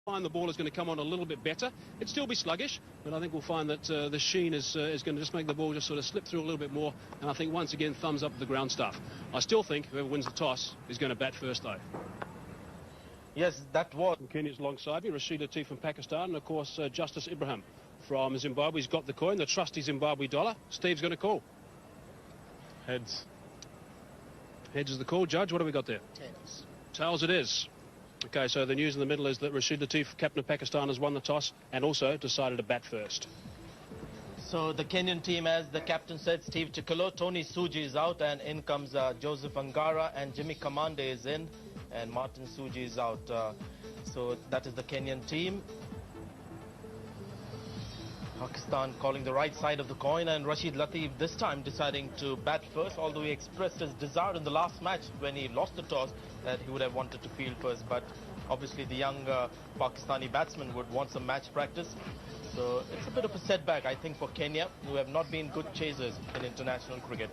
find the ball is going to come on a little bit better. It'll still be sluggish, but I think we'll find that the sheen is going to just make the ball just sort of slip through a little bit more. And I think once again, thumbs up to the ground staff. I still think whoever wins the toss is going to bat first, though. Yes, that was. Kenya's alongside me, Rashid Latif from Pakistan, and of course Justice Ibrahim from Zimbabwe. He's got the coin, the trusty Zimbabwe dollar. Steve's going to call. Heads. Heads is the call. Judge, what have we got there? Tails. Tails it is. Okay, so the news in the middle is that Rashid Latif, captain of Pakistan, has won the toss and also decided to bat first. So the Kenyan team, as the captain said, Steve Tikolo, Tony Suji is out, and in comes Joseph Angara, and Jimmy Kamande is in, and Martin Suji is out. So that is the Kenyan team. Pakistan calling the right side of the coin, and Rashid Latif this time deciding to bat first, although he expressed his desire in the last match when he lost the toss that he would have wanted to field first, but obviously the young Pakistani batsman would want some match practice. So it's a bit of a setback, I think, for Kenya, who have not been good chasers in international cricket.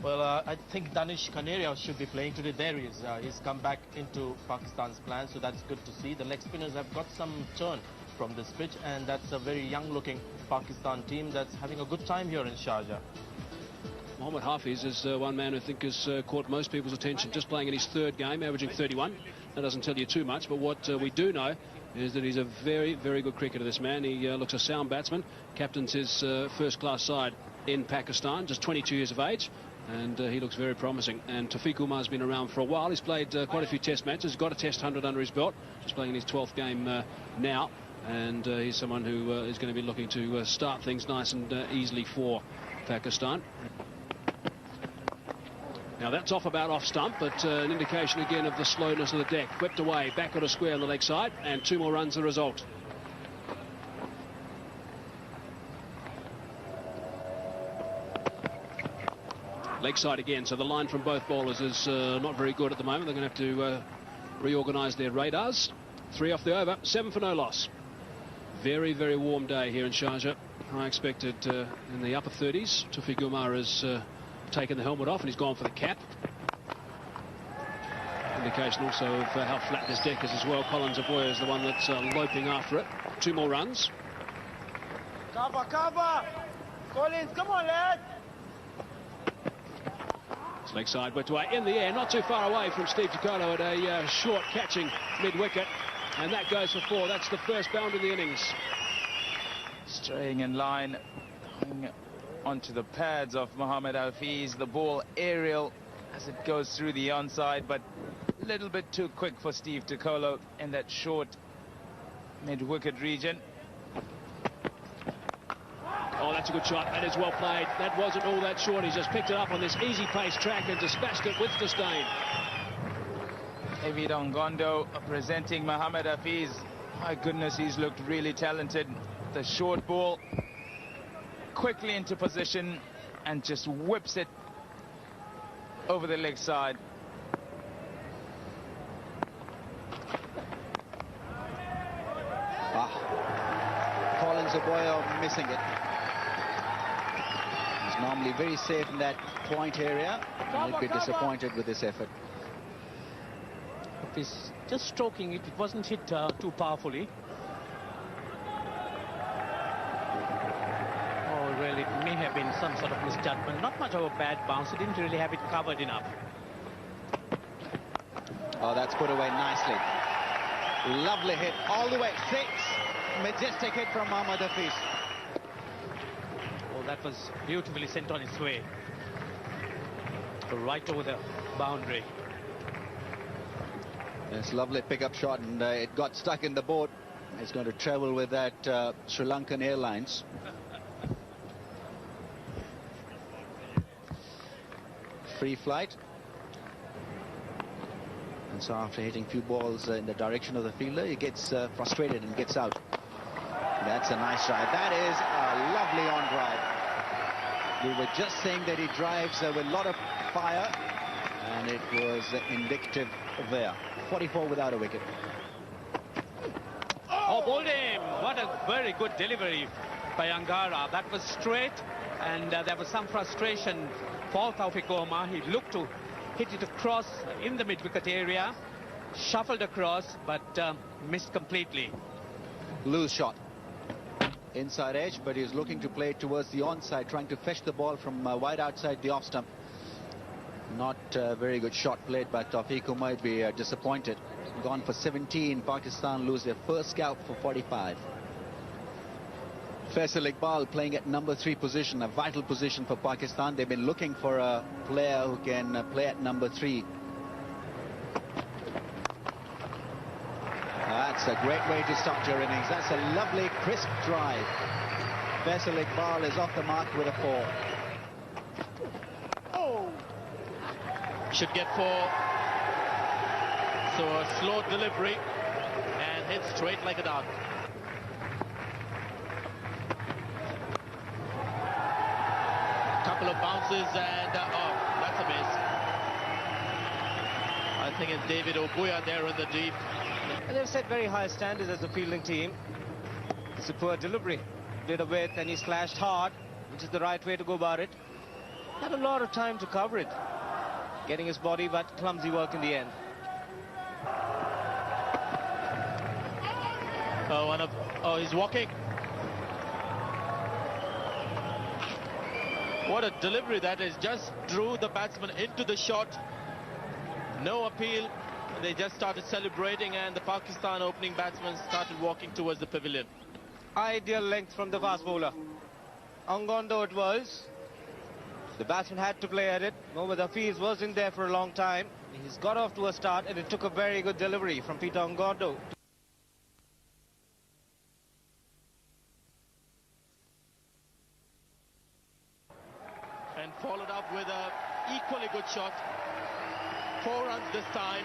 Well, I think Danish Kaneria should be playing today. There he is. He's come back into Pakistan's plan, so that's good to see. The leg spinners have got some turn from this pitch, and that's a very young-looking Pakistan team that's having a good time here in Sharjah. Mohammad Hafiz is one man who I think has caught most people's attention, just playing in his third game, averaging 31. That doesn't tell you too much, but what we do know is that he's a very, very good cricketer, this man. He looks a sound batsman, captains his first-class side in Pakistan, just 22 years of age, and he looks very promising. And Taufiq Umar's been around for a while. He's played quite a few test matches, got a test 100 under his belt, just playing in his 12th game now. And he's someone who is going to be looking to start things nice and easily for Pakistan. Now that's off about off stump, but an indication again of the slowness of the deck. Whipped away, back on a square on the leg side, and 2 more runs the result. Leg side again, so the line from both bowlers is not very good at the moment. They're going to have to reorganise their radars. 3 off the over, 7 for no loss. Very, very warm day here in Sharjah. I expected in the upper 30s. Taufiq Umar has taken the helmet off and he's gone for the cap. Indication also of how flat this deck is as well. Collins Aboya is the one that's loping after it. 2 more runs. Cover, cover! Collins, come on, lad! It's leg side, but in the air, not too far away from Steve Tikolo at a short catching mid-wicket. And that goes for 4. That's the first bound in the innings. Straying in line onto the pads of Mohammad Hafiz. The ball aerial as it goes through the onside, but a little bit too quick for Steve Tikolo in that short mid-wicket region. Oh, that's a good shot. That is well played. That wasn't all that short. He's just picked it up on this easy-pace track and dispatched it with disdain. David Ongondo presenting Mohammad Hafiz. My goodness, he's looked really talented. The short ball quickly into position and just whips it over the leg side. Collins Aboya missing it. He's normally very safe in that point area. He'll be disappointed with this effort. He's just stroking it. It wasn't hit too powerfully. Oh, well, it may have been some sort of misjudgment. Not much of a bad bounce. He didn't really have it covered enough. Oh, that's put away nicely. Lovely hit all the way. 6. Majestic hit from Mohammad Hafiz. Oh, that was beautifully sent on its way. Right over the boundary. Yes, lovely pickup shot, and it got stuck in the boat. It's going to travel with that Sri Lankan Airlines. Free flight. And so after hitting a few balls in the direction of the fielder, he gets frustrated and gets out. That's a nice drive. That is a lovely on drive. We were just saying that he drives with a lot of fire, and it was indicative there. 44 without a wicket. Oh, bowled him. What a very good delivery by Angara. That was straight, and there was some frustration for Taufiq Umar. He looked to hit it across in the mid-wicket area, shuffled across, but missed completely. Loose shot. Inside edge, but he's looking to play towards the onside, trying to fetch the ball from wide outside the off stump. Not a very good shot played by Tawfiq, who might be disappointed. Gone for 17. Pakistan lose their first scalp for 45. Faisal Iqbal playing at number 3 position, a vital position for Pakistan. They've been looking for a player who can play at number 3. That's a great way to start your innings. That's a lovely, crisp drive. Faisal Iqbal is off the mark with a 4. Should get 4. So a slow delivery and hit straight like a dart. Couple of bounces and oh, that's a miss. I think it's David Obuya there in the deep. And they've set very high standards as a fielding team. It's a poor delivery. Did a width and he slashed hard, which is the right way to go about it. Had a lot of time to cover it. Getting his body, but clumsy work in the end. Oh, he's walking. What a delivery that is. Just drew the batsman into the shot. No appeal. They just started celebrating, and the Pakistan opening batsman started walking towards the pavilion. Ideal length from the fast bowler. Angondo it was. The batsman had to play at it. Mohammad Hafiz was in there for a long time. He's got off to a start, and it took a very good delivery from Peter Angondo. And followed up with a equally good shot. 4 runs this time.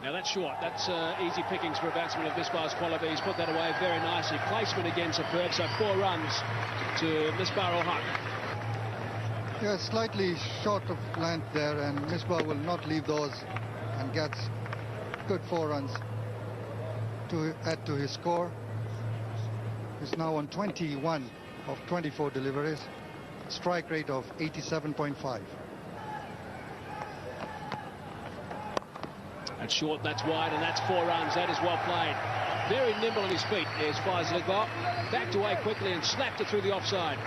Now that's short. That's easy pickings for a batsman of this bar's quality. He's put that away very nicely. Placement again superb. So 4 runs to Misbah-ul-Haq. Yeah, slightly short of length there, and Misbah will not leave those and gets good 4 runs to add to his score. He's now on 21 of 24 deliveries. Strike rate of 87.5. That's short, that's wide, and that's 4 runs. That is well played. Very nimble on his feet. There's Faisal Iqbal. Backed away quickly and slapped it through the offside.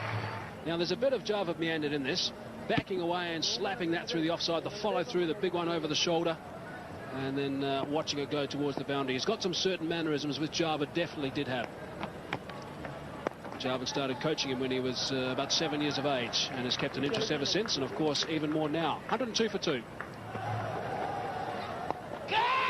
Now, there's a bit of Javed Meander in this. Backing away and slapping that through the offside. The follow through, the big one over the shoulder. And then watching it go towards the boundary. He's got some certain mannerisms which Javed definitely did have. Javed started coaching him when he was about 7 years of age and has kept an interest ever since, and of course even more now. 102 for 2.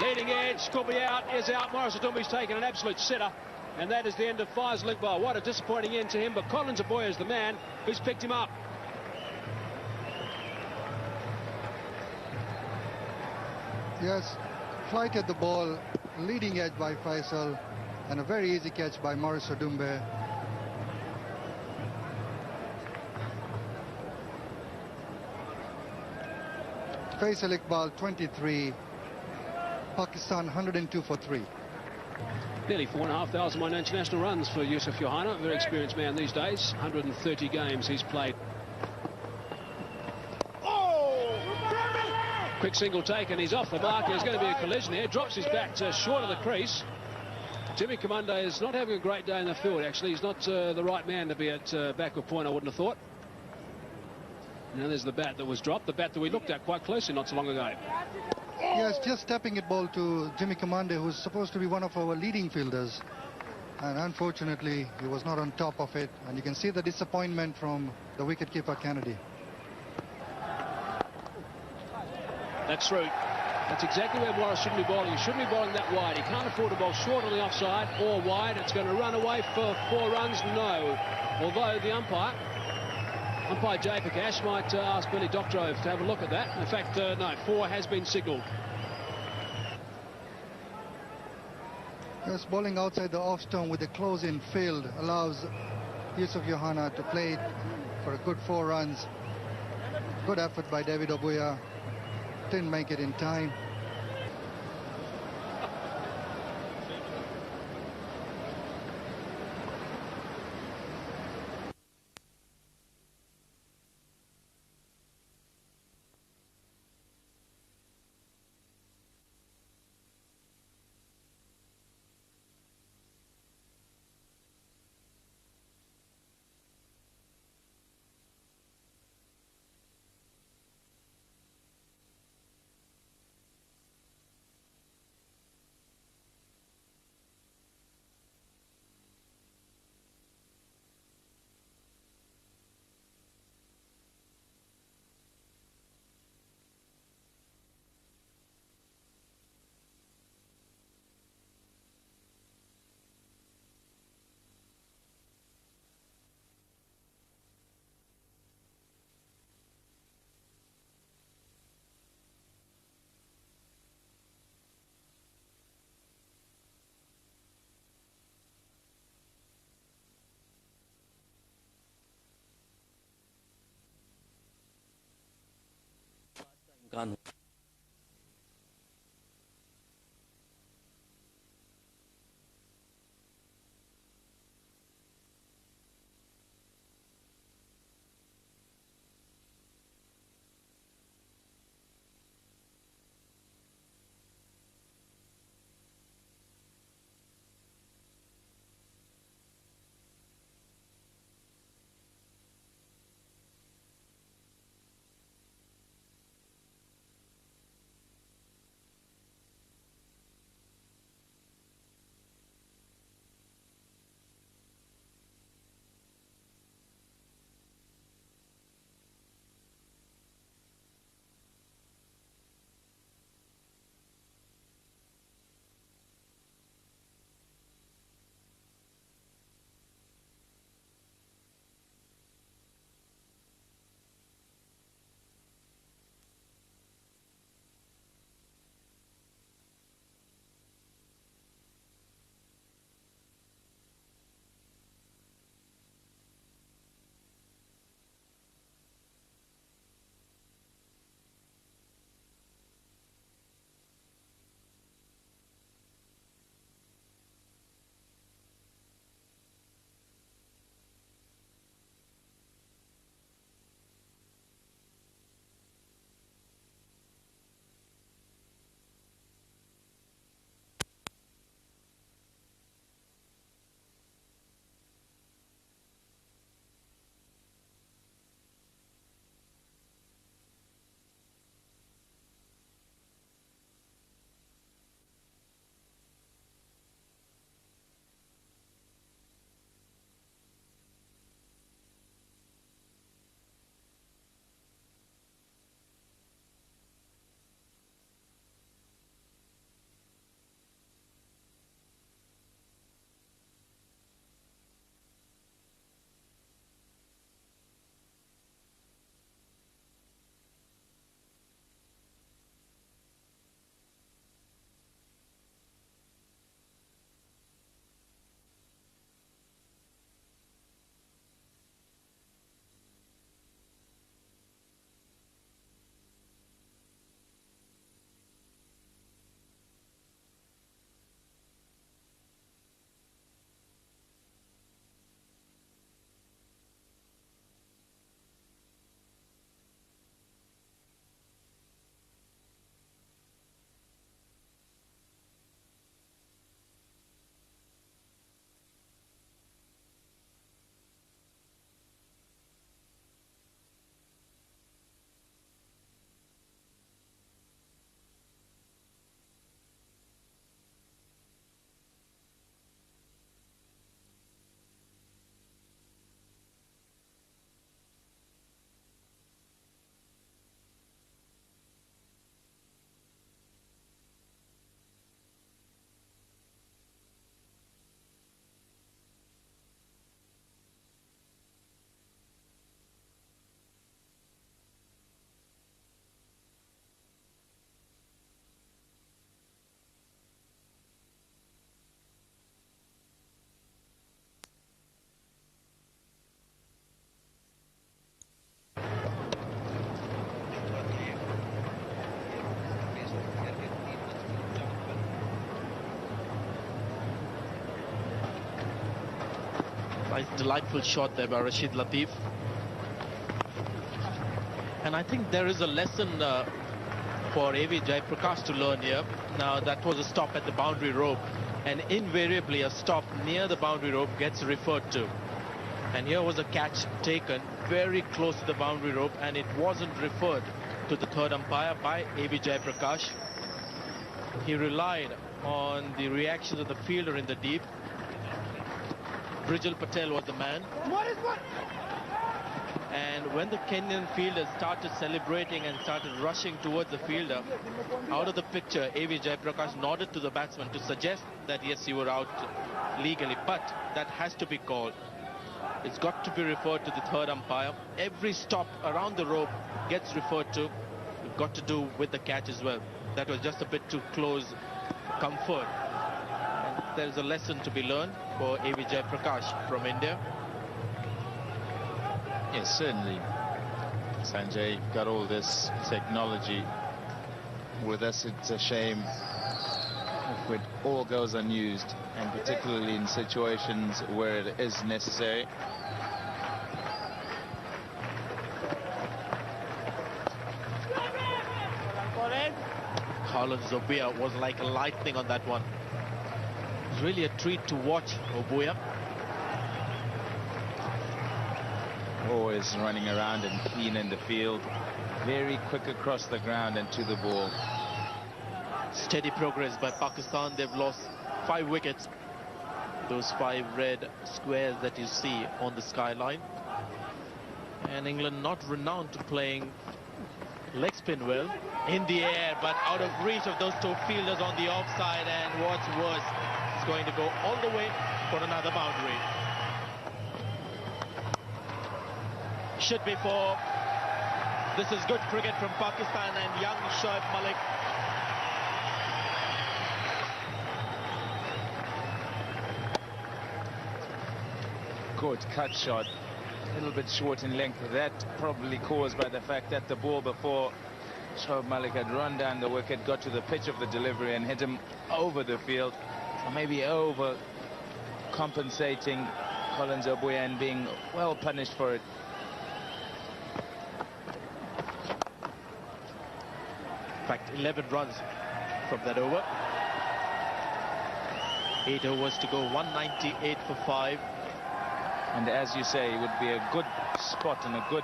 Leading edge, could be out, is out. Morris Adumbi's taken an absolute sitter, and that is the end of Faisal Iqbal. What a disappointing end to him, but Collins Aboya is the man who's picked him up. Yes, flighted the ball, leading edge by Faisal, and a very easy catch by Morris Adumbe. Faisal Iqbal 23, Pakistan 102 for 3. Nearly 4,500 one international runs for Yusuf Yohana, a very experienced man these days. 130 games he's played. Quick single take and he's off the mark. There's going to be a collision here. Drops his bat short of the crease. Jimmy Kamande is not having a great day in the field, actually. He's not the right man to be at backward point, I wouldn't have thought. Now there's the bat that was dropped, the bat that we looked at quite closely not so long ago. Yes, just tapping it ball to Jimmy Kamande, who's supposed to be one of our leading fielders. And unfortunately, he was not on top of it. And you can see the disappointment from the wicketkeeper Kennedy. That's through. That's exactly where Morris shouldn't be bowling. He shouldn't be bowling that wide. He can't afford to bowl short on the offside or wide. It's going to run away for 4 runs. No. Although the umpire Jay Prakash might ask Billy Doctorow to have a look at that. In fact, no, 4 has been signalled. Yes, bowling outside the off stump with a close-in field allows Yusuf Yohana to play for a good 4 runs. Good effort by David Obuya. Didn't make it in time. Can't Nice, delightful shot there by Rashid Latif. And I think there is a lesson for A.V. Jaiprakash to learn here. Now, that was a stop at the boundary rope. And invariably, a stop near the boundary rope gets referred to. And here was a catch taken very close to the boundary rope, and it wasn't referred to the third umpire by A.V. Jaiprakash. He relied on the reactions of the fielder in the deep. Brijal Patel was the man. And when the Kenyan fielders started celebrating and started rushing towards the fielder, out of the picture, A.V. Jaiprakash nodded to the batsman to suggest that yes, you were out legally, but that has to be called. It's got to be referred to the third umpire. Every stop around the rope gets referred to. It's got to do with the catch as well. That was just a bit too close for comfort. And there's a lesson to be learned for A.V. Jaiprakash from India. Yes, certainly. Sanjay, you've got all this technology with us, it's a shame if it all goes unused, and particularly in situations where it is necessary. Collins Obuya was like lightning on that one. It was really a treat to watch Obuya. Always running around and keen in the field. Very quick across the ground and to the ball. Steady progress by Pakistan. They've lost 5 wickets. Those 5 red squares that you see on the skyline. And England not renowned to playing leg spin well. In the air, but out of reach of those 2 fielders on the offside. And what's worse, it's going to go all the way for another boundary. Should be 4. This is good cricket from Pakistan and young Shoaib Malik. Good cut shot, a little bit short in length. That probably caused by the fact that the ball before Shoaib Malik had run down the wicket, got to the pitch of the delivery and hit him over the field. So maybe over compensating Collins Obuya and being well punished for it. In fact, 11 runs from that over. 8 overs to go, 198 for 5. And as you say, it would be a good spot and a good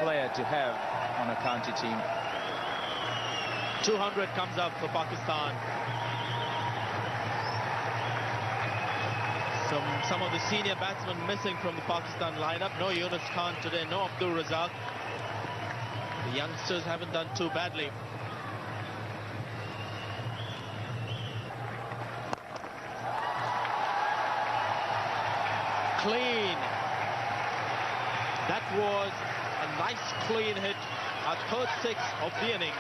player to have on a county team. 200 comes up for Pakistan. Some of the senior batsmen missing from the Pakistan lineup. No Yunus Khan today, no Abdul Razak. The youngsters haven't done too badly. Clean. That was a nice clean hit. Our third 6 of the innings.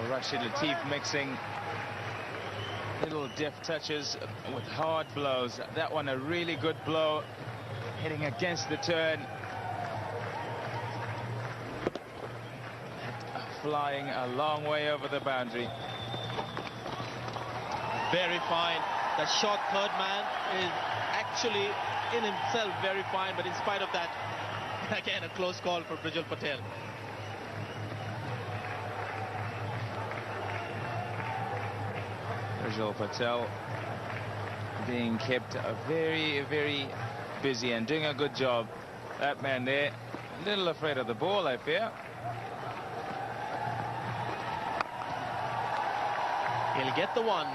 Rashid Latif mixing little deft touches with hard blows. That one a really good blow, hitting against the turn. Flying a long way over the boundary. Very fine. The short third man is actually in himself very fine, but in spite of that, again a close call for Brijal Patel. Brijal Patel being kept very, very busy and doing a good job. That man there, a little afraid of the ball, I fear. He'll get the one.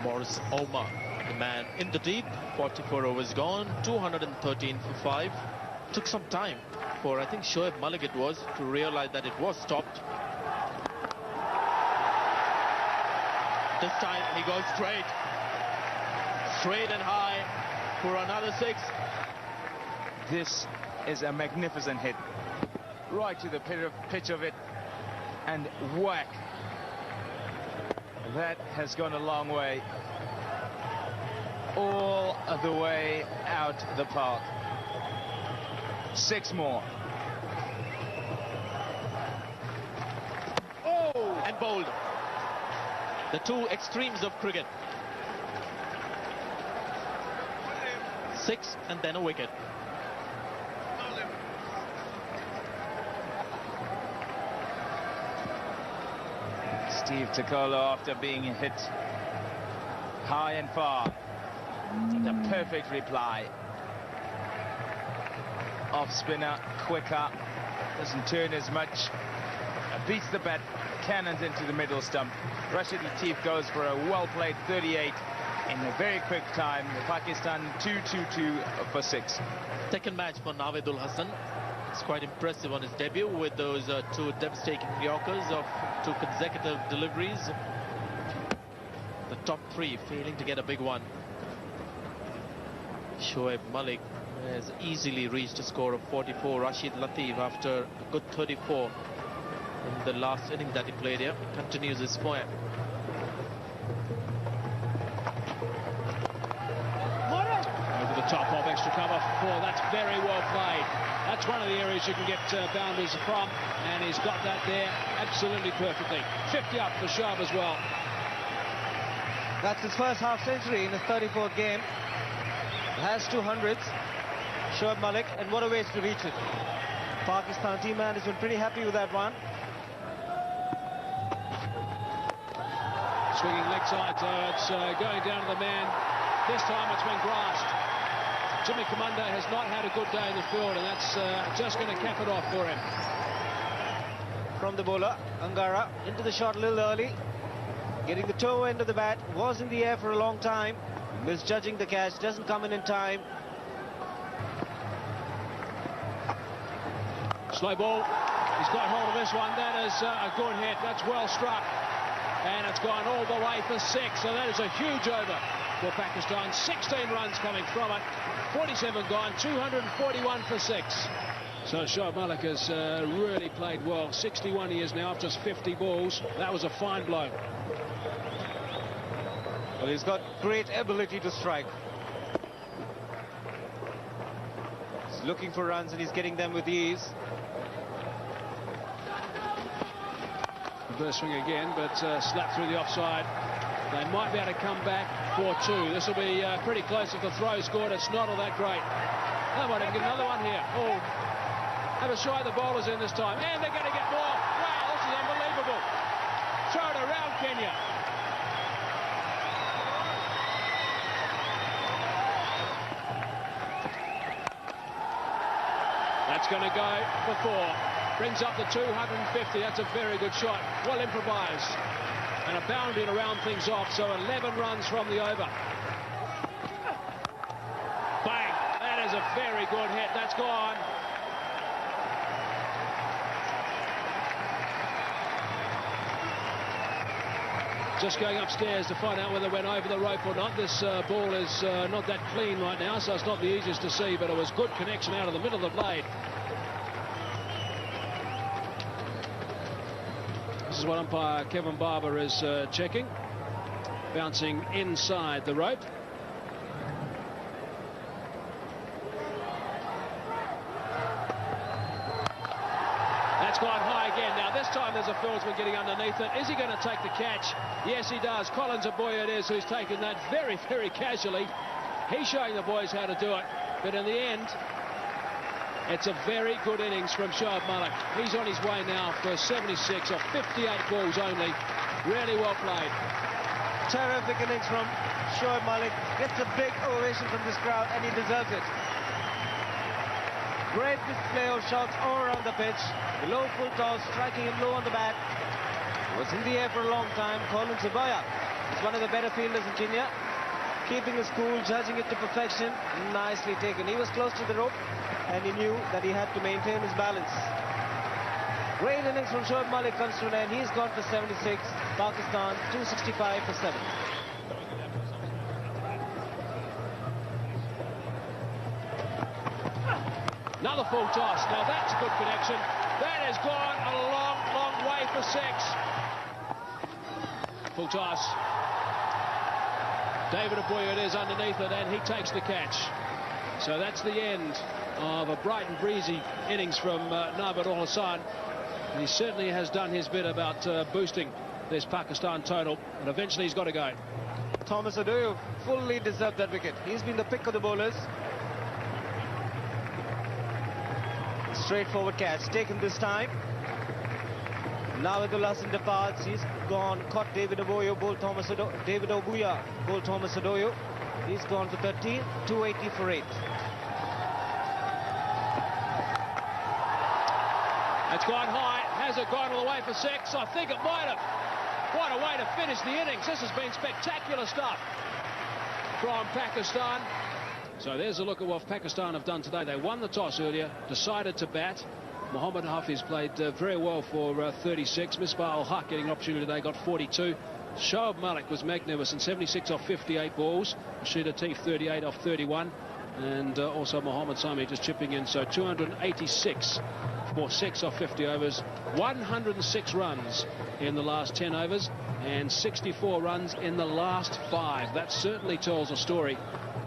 Morris Omar, the man in the deep. 44 overs gone, 213 for 5. Took some time for, I think, Shoaib Malik it was, to realize that it was stopped. This time he goes straight. Straight and high for another 6. This is a magnificent hit. Right to the pitch of it. And whack. That has gone a long way. All the way out the park. 6 more. Oh! And bowled. The 2 extremes of cricket. 6 and then a wicket. Steve Takolo, after being hit high and far, the perfect reply. Off spinner, quicker, doesn't turn as much, beats the bat, cannons into the middle stump. Rashid Latif goes for a well-played 38 in a very quick time. Pakistan 2-2-2 for 6. Second match for Naveedul Hasan. It's quite impressive on his debut with those 2 devastating Yorkers of 2 consecutive deliveries. The top 3 failing to get a big one. Shoaib Malik has easily reached a score of 44. Rashid Latif, after a good 34 in the last inning that he played here, continues his form. Over the top of extra cover 4. That's very well played. That's one of the areas you can get boundaries from, and he's got that there absolutely perfectly. 50 up for Shoaib as well. That's his first half century in his 34th game. Has 200s. Shoaib Malik, and what a way to reach it. Pakistan team management pretty happy with that one. Swinging leg side, it's going down to the man. This time it's been grasped. Jimmy Kamunda has not had a good day in the field, and that's just going to cap it off for him. From the bowler, Angara into the shot a little early. Getting the toe end of the bat, was in the air for a long time. Misjudging the catch, doesn't come in time. Slow ball. He's got hold of this one. That is a good hit. That's well struck. And it's gone all the way for 6. So that is a huge over for Pakistan. 16 runs coming from it. 47 gone. 241 for 6. So Shoaib Malik has really played well. 61 he is now after just 50 balls. That was a fine blow. Well, he's got great ability to strike. He's looking for runs and he's getting them with ease. Reverse swing again, but slapped through the offside. They might be able to come back 4-2. This will be pretty close if the throw scored. It's not all that great. They might even get another one here. Oh, have a shy the bowlers in this time. And they're going to get more. Wow, this is unbelievable. Throw it around Kenya. That's going to go for 4. Brings up the 250. That's a very good shot. Well improvised. And a boundary to round things off. So 11 runs from the over. Bang. That is a very good hit. That's gone. Just going upstairs to find out whether it went over the rope or not. This ball is not that clean right now, so it's not the easiest to see, but it was good connection out of the middle of the blade. This is what umpire Kevin Barber is checking. Bouncing inside the rope. That's gone high again. Now this time there's a fieldsman getting underneath it. Is he going to take the catch? Yes, he does. Collins Abuya it is who's taken that very, very casually. He's showing the boys how to do it. But in the end, it's a very good innings from Shoaib Malik. He's on his way now for 76 of 58 balls only. Really well played. Terrific innings from Shoaib Malik. Gets a big ovation from this crowd, and he deserves it. Great display of shots all around the pitch. The low full toss, striking him low on the bat. Was in the air for a long time. Collins Abuya is one of the better fielders in Kenya. Keeping his cool, judging it to perfection. Nicely taken. He was close to the rope, and he knew that he had to maintain his balance. Great innings from Shoaib Malik comes to an end. He's gone for 76. Pakistan 265 for 7. Another full toss. Now that's a good connection. That has gone a long, long way for 6. Full toss. David Abuya it is underneath it, and he takes the catch. So that's the end of a bright and breezy innings from Navid Al-Hassan. And he certainly has done his bit about boosting this Pakistan total, and eventually he's got to go. Thomas Adoyo fully deserved that wicket. He's been the pick of the bowlers. Straightforward catch taken this time. Navidul Hassan departs. He's gone, caught David Abuya, bowled Thomas Adoyo. David Abuya bowled Thomas Adoyo. He's gone for 13, 280 for 8. It's gone high. Has it gone all the way for 6? I think it might have. What a way to finish the innings. This has been spectacular stuff from Pakistan. So there's a look at what Pakistan have done today. They won the toss earlier, decided to bat. Mohammad Hafiz played very well for 36. Misbah ul-Haq getting an opportunity today, got 42. Shoaib Malik was magnificent, 76 off 58 balls. Rashid Latif 38 off 31. And also Mohammad Sami just chipping in. So 286 for 6 off 50 overs. 106 runs in the last 10 overs and 64 runs in the last 5. That certainly tells a story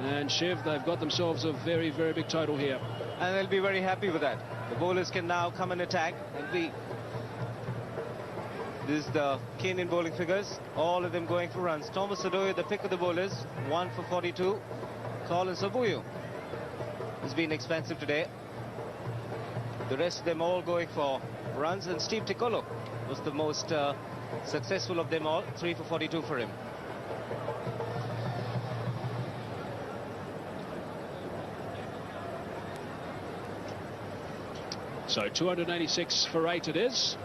And Shiv, they've got themselves a very, very big total here. And they'll be very happy with that. The bowlers can now come and attack. And this is the Kenyan bowling figures. All of them going for runs. Thomas Adoyo, the pick of the bowlers, 1 for 42. Colin Sabuyu has been expensive today. The rest of them all going for runs. And Steve Tikolo was the most successful of them all. 3 for 42 for him. So 286 for 8 it is.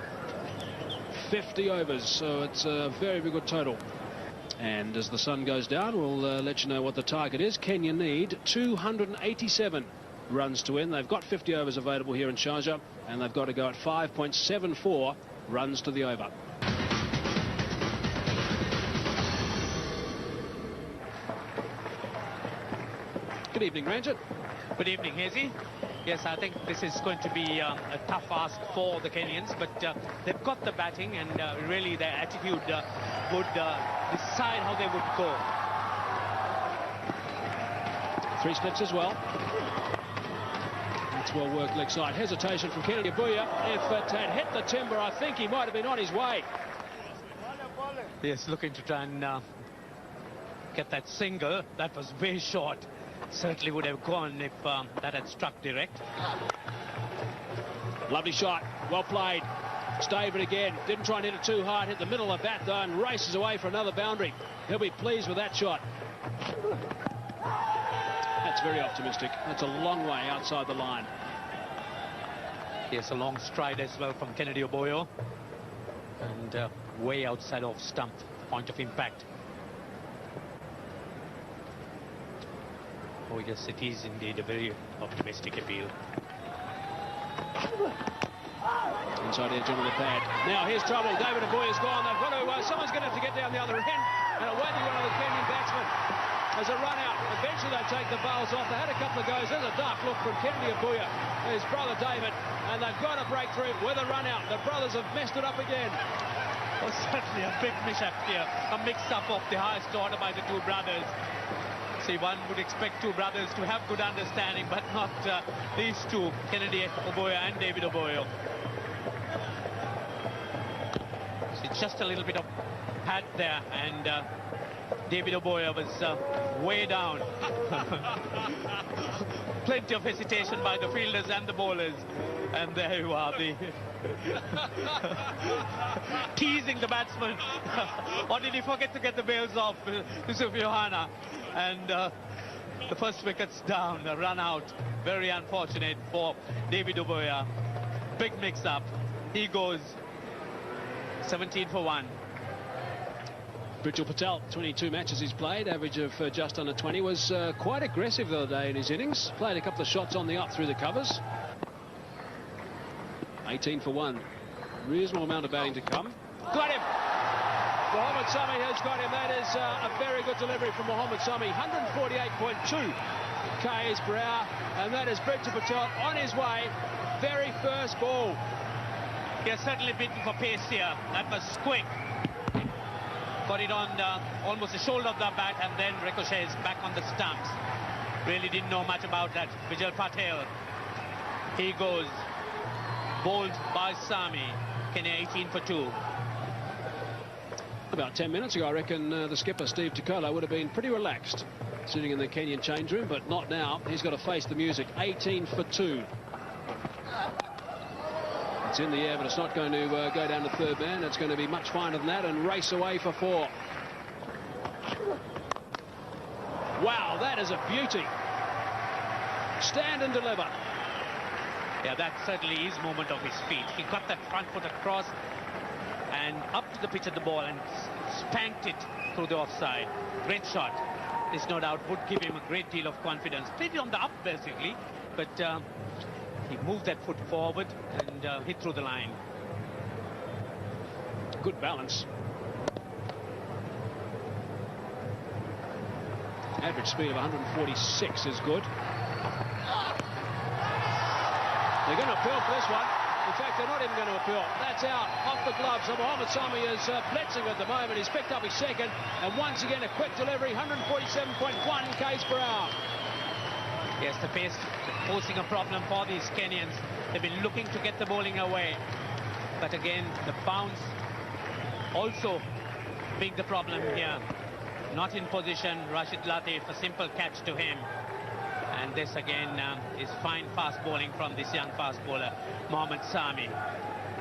50 overs, so it's a very, very good total. And as the sun goes down, we'll let you know what the target is. Kenya need 287 runs to win. They've got 50 overs available here in Sharjah, and they've got to go at 5.74 runs to the over. Good evening, Ranjit. Good evening, Hazy. Yes, I think this is going to be a tough ask for the Kenyans, but they've got the batting, and really their attitude would decide how they would go. 3 splits as well. It's well worked leg side. Hesitation from Kennedy Abuya. If it had hit the timber, I think he might have been on his way. Yes, looking to try and get that single. That was way short. Certainly would have gone if that had struck direct. Lovely shot, well played. It's David again, didn't try and hit it too hard, hit the middle of the bat though and races away for another boundary. He'll be pleased with that shot. That's very optimistic. That's a long way outside the line. Yes, a long stride as well from Kennedy Oboyo, and way outside of stump, point of impact. Oh yes, it is indeed a very optimistic appeal. Inside edge on the pad. Now here's trouble. David Oboya's gone. They've got to. Someone's going to have to get down the other end. And away they one of the Kenyan batsmen. There's a run out. Eventually they take the bowls off. They had a couple of goes. There's a dark look from Kennedy Oboya, his brother David, and they've got to break through with a run out. The brothers have messed it up again. Well, certainly a big mishap here. A mix-up of the highest order by the two brothers. See, one would expect two brothers to have good understanding, but not these two, Kennedy Oboya and David Oboyo. See, just a little bit of pad there, and David Oboya was way down. Plenty of hesitation by the fielders and the bowlers. And there you are, the teasing the batsman. Or did he forget to get the bails off, Yusuf Yohana? And the first wicket's down, a run out. Very unfortunate for David Oboya. Big mix-up. He goes 17 for 1. Brijal Patel, 22 matches he's played, average of just under 20, was quite aggressive the other day in his innings. Played a couple of shots on the up through the covers. 18 for 1. Reasonable amount of batting to come. Got him! Mohammad Sami has got him. That is a very good delivery from Mohammad Sami. 148.2 k's per hour. And that is Brijal Patel on his way. Very first ball. He has certainly beaten for pace here. That was quick. Got it on almost the shoulder of the bat, and then ricochets back on the stumps. Really didn't know much about that. Brijal Patel. He goes. Bowled by Sami. Kenya 18 for 2. About 10 minutes ago, I reckon the skipper, Steve Tikolo, would have been pretty relaxed sitting in the Kenyan change room, but not now. He's got to face the music. 18 for 2. It's in the air, but it's not going to go down to third man. It's going to be much finer than that and race away for 4. Wow, that is a beauty. Stand and deliver. Yeah, that certainly is movement of his feet. He got that front foot across and up to the pitch of the ball and spanked it through the offside. Great shot. There's no doubt would give him a great deal of confidence. Played it on the up basically, but he moved that foot forward and hit through the line. Good balance. Average speed of 146 is good. They're going to appeal for this one. In fact, they're not even going to appeal. That's out, off the glove. So Mohamed Sami is blitzing at the moment. He's picked up his second. And once again, a quick delivery, 147.1 k's per hour. Yes, the pace posing a problem for these Kenyans. They've been looking to get the bowling away. But again, the bounce also being the problem here. Not in position, Rashid Latif, a simple catch to him. And this again is fine fast bowling from this young fast bowler, Mohamed Sami.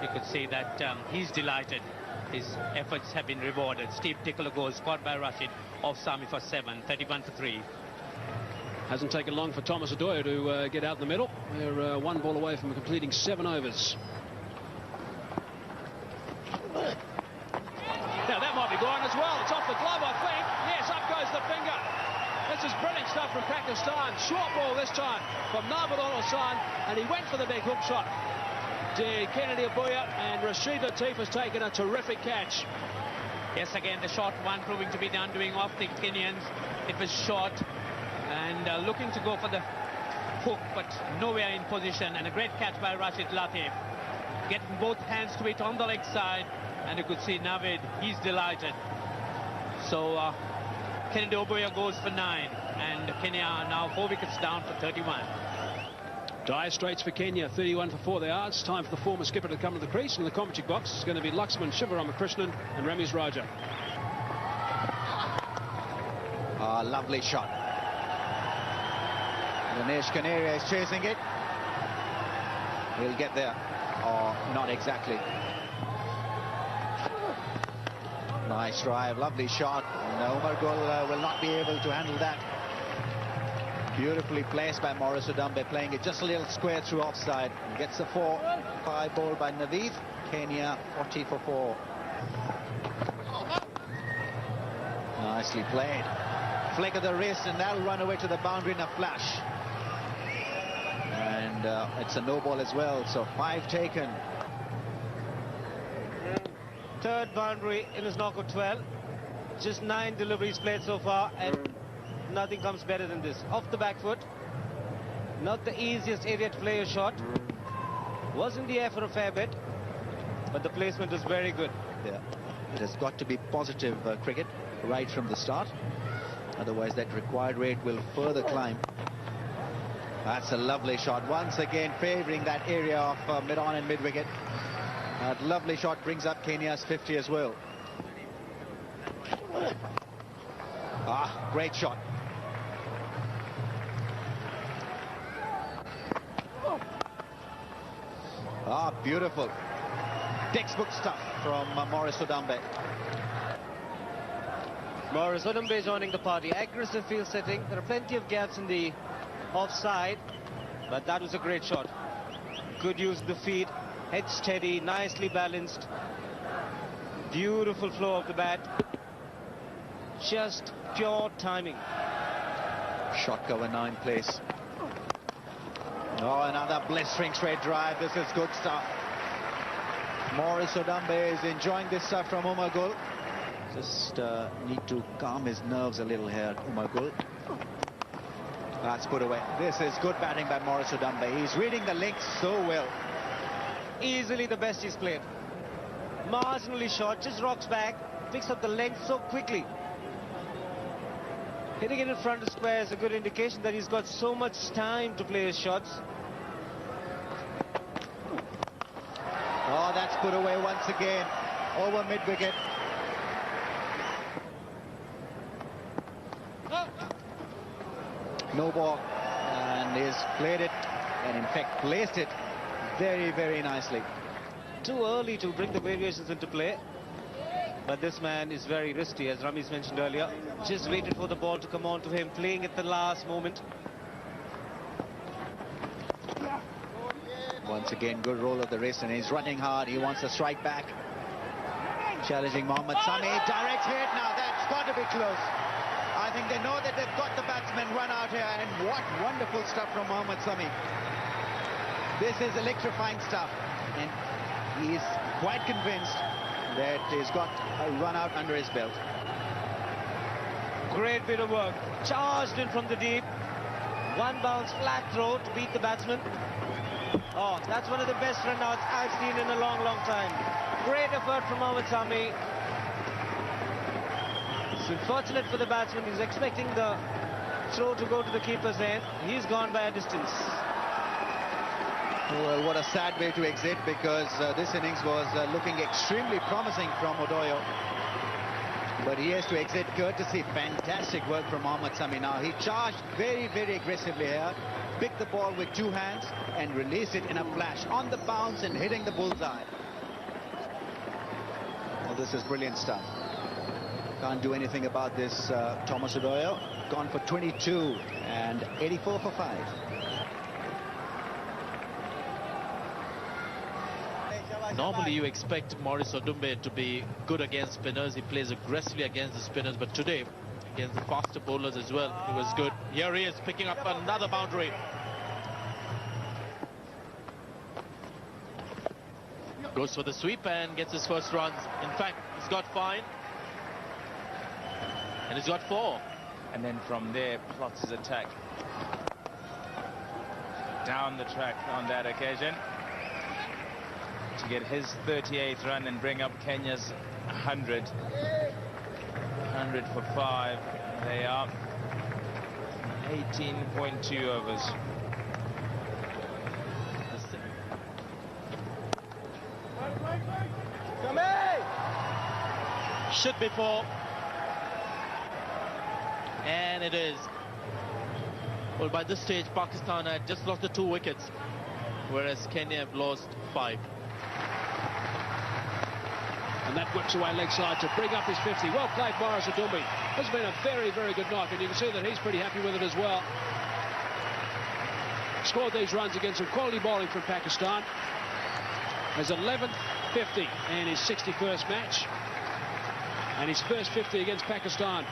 You could see that he's delighted. His efforts have been rewarded. Steve Tickler goes scored by Rashid off Sami for 7, 31 for 3. Hasn't taken long for Thomas Adoya to get out in the middle. They're one ball away from completing 7 overs. Now that might be gone as well. It's off the glove, I think. Yes, up goes the finger. This is brilliant stuff from Pakistan. Short ball this time from Nabil Al-Hassan, and he went for the big hook shot. Kennedy Abuya, and Rashid Latif has taken a terrific catch. Yes, again, the short one proving to be the undoing of the Kenyans. It was short and looking to go for the hook, but nowhere in position. And a great catch by Rashid Latif. Getting both hands to it on the leg side, and you could see Navid, he's delighted. So Kennedy Abuya goes for 9, and Kenya are now 4 wickets down for 31. Dire straits for Kenya, 31 for 4 they are. It's time for the former skipper to come to the crease. In the commentary box, it's going to be Laxman Shivaramakrishnan and Ramiz Raja. Lovely shot. Dinesh Kaneria is chasing it. He'll get there. Or not exactly. Nice drive, lovely shot. And Umar Gul will not be able to handle that. Beautifully placed by Maurice Odumbe, playing it just a little square through offside. He gets a 4-5 ball by Naveed. Kenya 40 for 4. Nicely played. Flick of the wrist, and that'll run away to the boundary in a flash. And it's a no ball as well, so 5 taken. Third boundary in his knockout 12. Just 9 deliveries played so far, and nothing comes better than this. Off the back foot. Not the easiest area to play a shot. Was in the air for a fair bit, but the placement is very good. Yeah, it has got to be positive cricket right from the start. Otherwise, that required rate will further climb. That's a lovely shot. Once again, favouring that area of mid-on and mid-wicket. That lovely shot brings up Kenya's 50 as well. Great shot. Beautiful. Textbook stuff from Maurice Odumbe. Maurice Odumbe joining the party. Aggressive field setting. There are plenty of gaps in the offside, but that was a great shot. Good use of the feet. Head steady, nicely balanced. Beautiful flow of the bat. Just pure timing. Shot cover 9 place. Another blistering straight drive. This is good stuff. Maurice Odumbe is enjoying this stuff from Umar Gul. Just need to calm his nerves a little here, Umar Gul. That's put away. This is good batting by Maurice Odumbe. He's reading the links so well. Easily the best he's played. Marginally short, just rocks back, picks up the length so quickly. Hitting it in front of square is a good indication that he's got so much time to play his shots. That's put away once again. Over mid-wicket. No ball. And he's played it, and in fact placed it very, very nicely. Too early to bring the variations into play. But this man is very risky, as Ramiz mentioned earlier. Just waited for the ball to come on to him, playing at the last moment. Once again, good roll of the wrist, and he's running hard. He wants a strike back. Challenging Mohamed Sami. Direct hit. Now that's got to be close. I think they know that they've got the batsman run out here, and what wonderful stuff from Mohamed Sami. This is electrifying stuff, and he's quite convinced that he's got a run out under his belt. Great bit of work. Charged in from the deep. One bounce, flat throw to beat the batsman. Oh, that's one of the best run-outs I've seen in a long, long time. Great effort from Mohammad Sami. It's unfortunate for the batsman. He's expecting the throw to go to the keeper's end. He's gone by a distance. Well, what a sad way to exit, because this innings was looking extremely promising from Odoyo. But he has to exit courtesy. Fantastic work from Mohammad Sami. Now he charged very, very aggressively here. Picked the ball with two hands and released it in a flash on the bounce and hitting the bullseye. Well, this is brilliant stuff. Can't do anything about this. Thomas Odoyo gone for 22 and 84 for 5. Normally you expect Maurice Odumbe to be good against spinners. He plays aggressively against the spinners, but today against the faster bowlers as well, he was good. Here he is picking up another boundary. Goes for the sweep and gets his first runs. In fact, he's got 5 and he's got 4. And then from there plots his attack down the track on that occasion to get his 38th run and bring up Kenya's 100. 100 for 5. They are 18.2 overs. Should be 4. And it is. Well, by this stage, Pakistan had just lost the 2 wickets, whereas Kenya have lost 5. And that whips away leg side to bring up his 50. Well played, Maurice Odumbe. This has been a very, very good knock, and you can see that he's pretty happy with it as well. Scored these runs against some quality bowling from Pakistan. His 11th 50 in his 61st match, and his first 50 against Pakistan.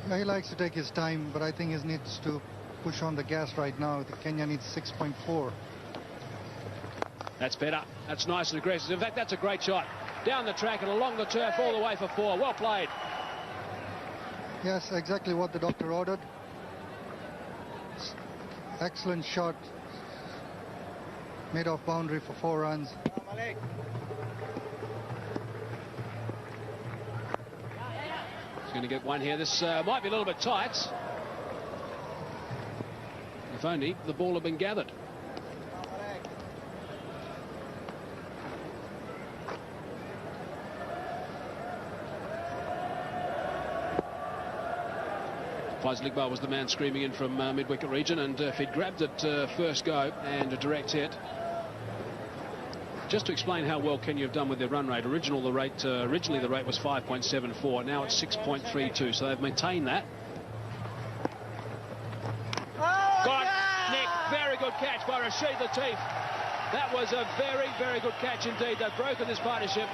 Yeah, he likes to take his time, but I think he needs to push on the gas right now. The Kenya needs 6.4. That's better. That's nice and aggressive. In fact, that's a great shot. Down the track and along the turf all the way for 4. Well played. Yes, exactly what the doctor ordered. Excellent shot. Made off boundary for 4 runs. He's going to get one here. This might be a little bit tight. If only the ball had been gathered. Faisal Iqbal was the man screaming in from mid-wicket region, and if he'd grabbed it first go and a direct hit. Just to explain how well Kenya have done with their run rate, originally the rate was 5.74, now it's 6.32, so they've maintained that. Got Nick, very good catch by Rashid Latif. That was a very, very good catch indeed. They've broken this partnership.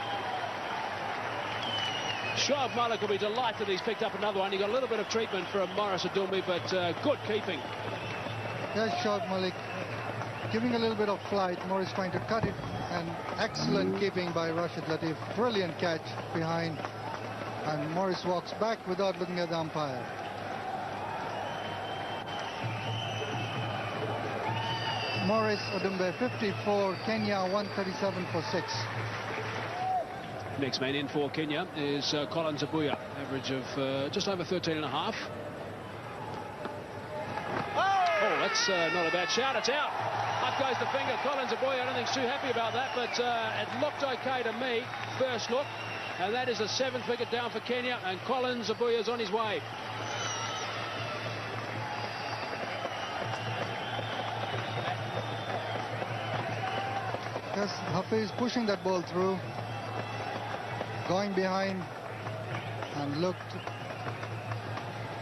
Shoaib Malik will be delighted he's picked up another one. He got a little bit of treatment from Maurice Odumbe, but good keeping. Yes, Shoaib Malik giving a little bit of flight. Maurice trying to cut it, and excellent keeping by Rashid Latif. Brilliant catch behind, and Maurice walks back without looking at the umpire. Maurice Odumbe 54, Kenya 137 for 6. Next man in for Kenya is Collins Abuya, average of just over 13.5. Oh, that's not a bad shout. It's out. Up goes the finger. Collins Abuya, I don't think he's too happy about that, but it looked okay to me, first look. And that is a 7th wicket down for Kenya, and Collins Abuya's on his way. Yes, Hafiz pushing that ball through, going behind, and looked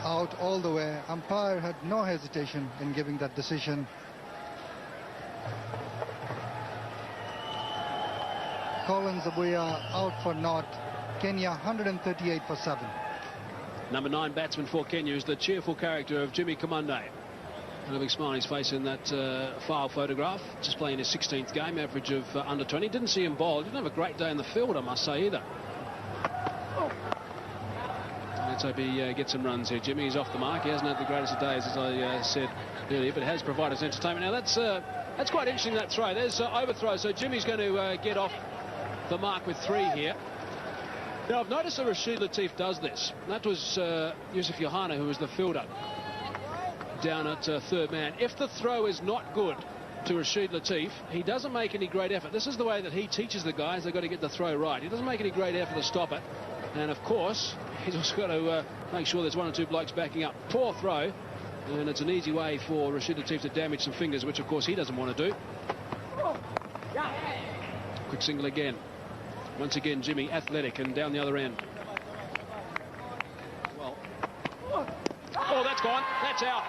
out all the way. Umpire had no hesitation in giving that decision. Collins Abuya out for naught. Kenya 138 for 7. Number 9 batsman for Kenya is the cheerful character of Jimmy Kamande. And a big smile on his face in that file photograph. Just playing his 16th game, average of under 20. Didn't see him bowl. Didn't have a great day in the field, I must say, either. Let's hope he gets some runs here. Jimmy is off the mark. He hasn't had the greatest of days, as I said earlier, but has provided us entertainment. Now that's quite interesting, that throw. There's overthrow, so Jimmy's going to get off the mark with 3 here. Now I've noticed that Rashid Latif does this. That was Yusuf Yohana, who was the fielder down at third man. If the throw is not good to Rashid Latif, he doesn't make any great effort. This is the way that he teaches the guys. They've got to get the throw right. He doesn't make any great effort to stop it. And of course, he's also got to make sure there's 1 or 2 blokes backing up. Poor throw, and it's an easy way for Rashid Latif to damage some fingers, which of course he doesn't want to do. Quick single again. Once again, Jimmy athletic and down the other end. Well, oh, that's gone. That's out.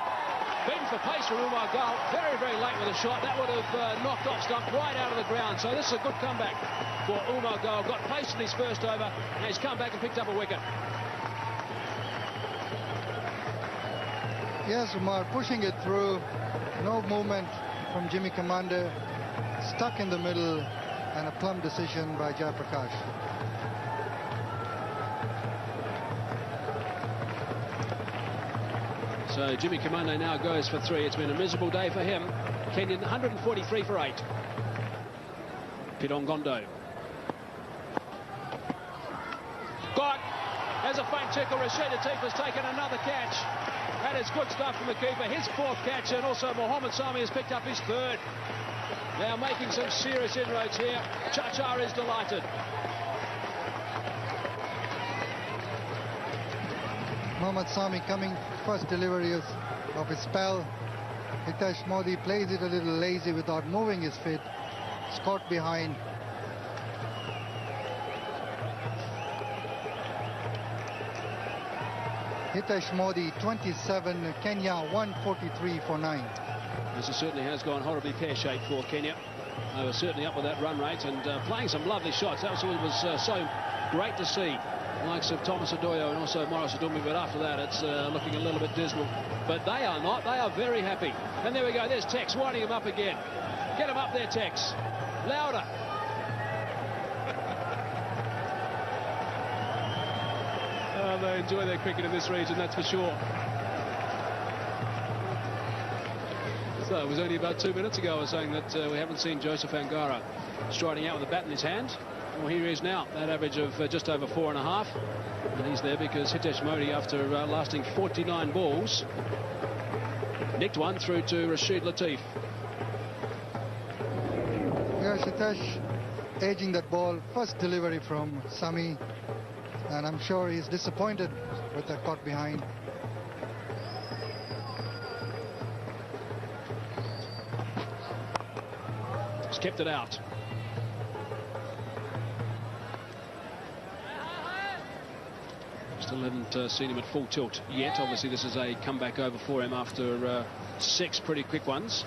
Beaten for pace for Umar Gal. Very, very late with a shot. That would have knocked off stump right out of the ground. So this is a good comeback for Umar Gal. Got pace in his first over, and he's come back and picked up a wicket. Yes, Umar pushing it through. No movement from Jimmy Commander. Stuck in the middle, and a plumb decision by Jayaprakash. So Jimmy Commander now goes for 3. It's been a miserable day for him. Kenyan 143 for 8. Pidongondo. Got. There's a faint tickle. Rashid Latif has taken another catch. That is good stuff from the keeper. His 4th catch, and also Mohammad Sami has picked up his 3rd. Now making some serious inroads here. Chachar is delighted. Mohammad Sami coming, first delivery of his spell. Hitesh Modi plays it a little lazy without moving his feet. It's caught behind. Hitesh Modi 27, Kenya 143 for 9. This certainly has gone horribly pear-shaped for Kenya. They were certainly up with that run rate and playing some lovely shots. That was so great to see. The likes of Thomas Adoyo and also Morris Adumi, but after that it's looking a little bit dismal. But they are not. They are very happy. And there we go. There's Tex winding him up again. Get him up there, Tex. Louder. They enjoy their cricket in this region, that's for sure. So it was only about 2 minutes ago I was saying that we haven't seen Joseph Angara striding out with a bat in his hand. Well, here he is now, that average of just over 4.5. And he's there because Hitesh Modi, after lasting 49 balls, nicked one through to Rashid Latif. Yes, Hitesh edging that ball. First delivery from Sami. And I'm sure he's disappointed with that caught behind. He's kept it out. Still haven't seen him at full tilt yet. Obviously this is a comeback over for him after 6 pretty quick ones.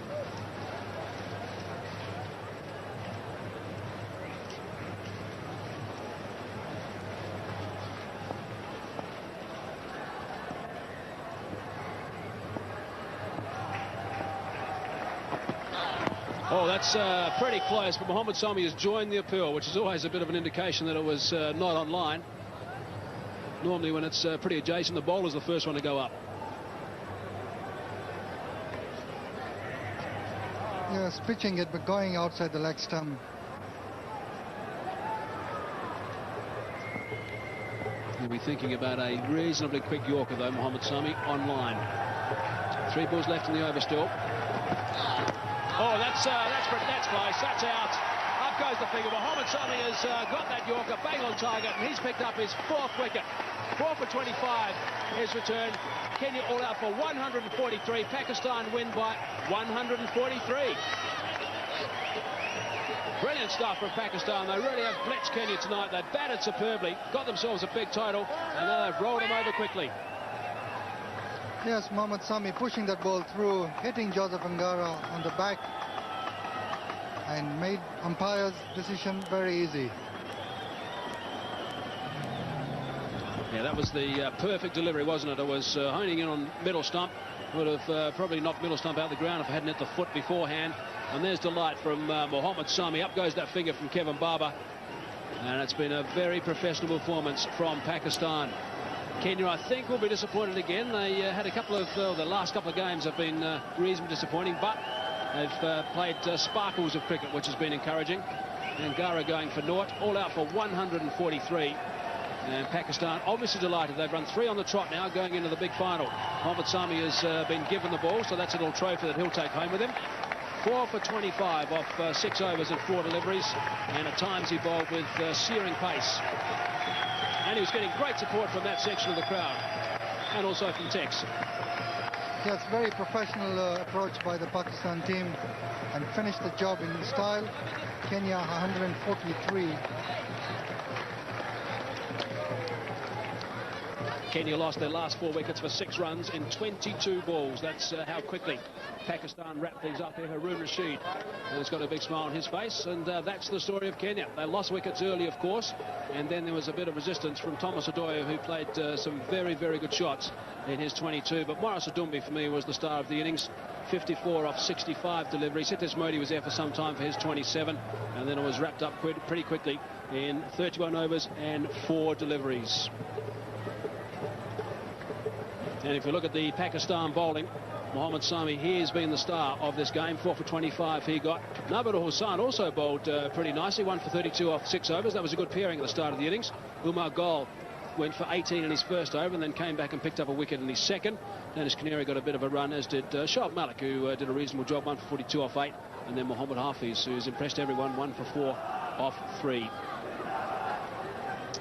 Oh, that's pretty close, but Mohammad Sami has joined the appeal, which is always a bit of an indication that it was not on line. Normally when it's pretty adjacent, the bowler's the first one to go up. Yes, pitching it, but going outside the leg stump. He'll be thinking about a reasonably quick Yorker, though, Mohammad Sami, on line. 3 balls left in the over still. Oh, that's close. That's out. Up goes the finger. Mohammad Sami has got that Yorker bang on target, and he's picked up his 4th wicket. 4 for 25. His return. Kenya all out for 143. Pakistan win by 143. Brilliant stuff from Pakistan. They really have blitzed Kenya tonight. They batted superbly, got themselves a big total, and now they've rolled them over quickly. Yes, Mohammad Sami pushing that ball through, hitting Joseph Angara on the back, and made umpire's decision very easy. Yeah, that was the perfect delivery, wasn't it? It was honing in on middle stump. Would have probably knocked middle stump out the ground if it hadn't hit the foot beforehand. And there's delight from Mohammad Sami. Up goes that finger from Kevin Barber. And it's been a very professional performance from Pakistan. Kenya, I think, will be disappointed again. They had a couple of, the last couple of games have been reasonably disappointing, but they've played sparkles of cricket, which has been encouraging. Angara going for naught, all out for 143. And Pakistan obviously delighted. They've run 3 on the trot now, going into the big final. Mohammad Sami has been given the ball, so that's a little trophy that he'll take home with him. 4 for 25 off 6 overs and 4 deliveries, and at times he bowled with searing pace. And he was getting great support from that section of the crowd, and also from Tex. Yes, very professional approach by the Pakistan team, and finished the job in style. Kenya 143. Kenya lost their last 4 wickets for 6 runs in 22 balls. That's how quickly Pakistan wrapped things up here. Haroon Rashid has got a big smile on his face, and that's the story of Kenya. They lost wickets early, of course, and then there was a bit of resistance from Thomas Adoya, who played some very, very good shots in his 22. But Morris Adumbi, for me, was the star of the innings. 54 off 65 deliveries. Hitesh Modi was there for some time for his 27, and then it was wrapped up pretty quickly in 31 overs and 4 deliveries. And if you look at the Pakistan bowling, Mohammad Sami, he has been the star of this game. 4 for 25 he got. Nabadur Hussain also bowled pretty nicely. 1 for 32 off 6 overs. That was a good pairing at the start of the innings. Umar Gol went for 18 in his first over and then came back and picked up a wicket in his second. Danish Canary got a bit of a run, as did Shoaib Malik, who did a reasonable job. 1 for 42 off 8. And then Mohammad Hafiz, who's impressed everyone. 1 for 4 off 3.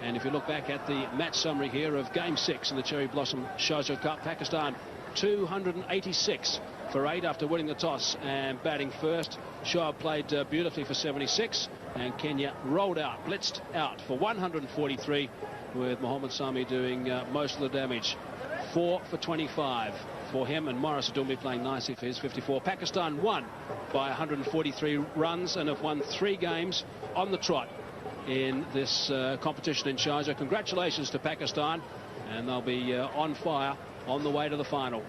And if you look back at the match summary here of Game 6 in the Cherry Blossom Sharjah Cup, Pakistan 286 for 8 after winning the toss and batting first. Shoaib played beautifully for 76, and Kenya rolled out, blitzed out for 143, with Mohammad Sami doing most of the damage. 4 for 25 for him, and Morris Adumbi playing nicely for his 54. Pakistan won by 143 runs and have won 3 games on the trot in this competition in Sharjah. Congratulations to Pakistan, and they'll be on fire on the way to the final.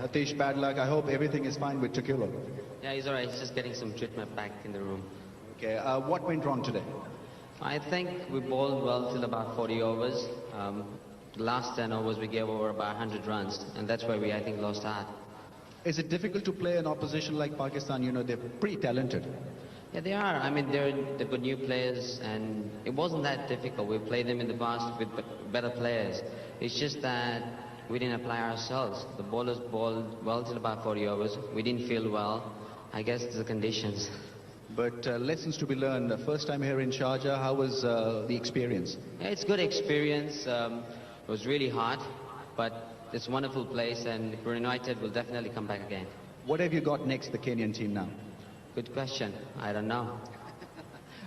Atish, bad luck. I hope everything is fine with Tequila. Yeah, he's all right. He's just getting some treatment back in the room. Okay, what went wrong today? I think we bowled well till about 40 overs. The last 10 overs we gave over about 100 runs, and that's where we, I think, lost heart. Is it difficult to play an opposition like Pakistan? You know, they're pretty talented. Yeah, they are. I mean, they've got new players, and it wasn't that difficult. We played them in the past with better players. It's just that we didn't apply ourselves. The bowlers bowled well till about 40 overs. We didn't feel well. I guess it's the conditions. But lessons to be learned. First time here in Sharjah, how was the experience? Yeah, it's good experience. It was really hard, but it's a wonderful place, and Brunei United will definitely come back again. What have you got next, the Kenyan team now? Good question. I don't know.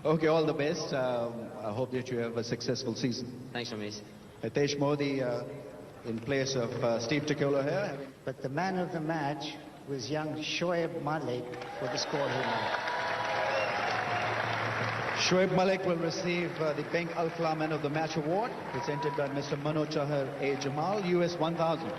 Okay, all the best. I hope that you have a successful season. Thanks, Ramesh. Hitesh Modi in place of Steve Tequila here. But the man of the match was young Shoaib Malik for the score he made. Shoaib Malik will receive the Pink Al-Fala Man of the Match Award, presented by Mr. Manoj Chahar A. Jamal, US 1000.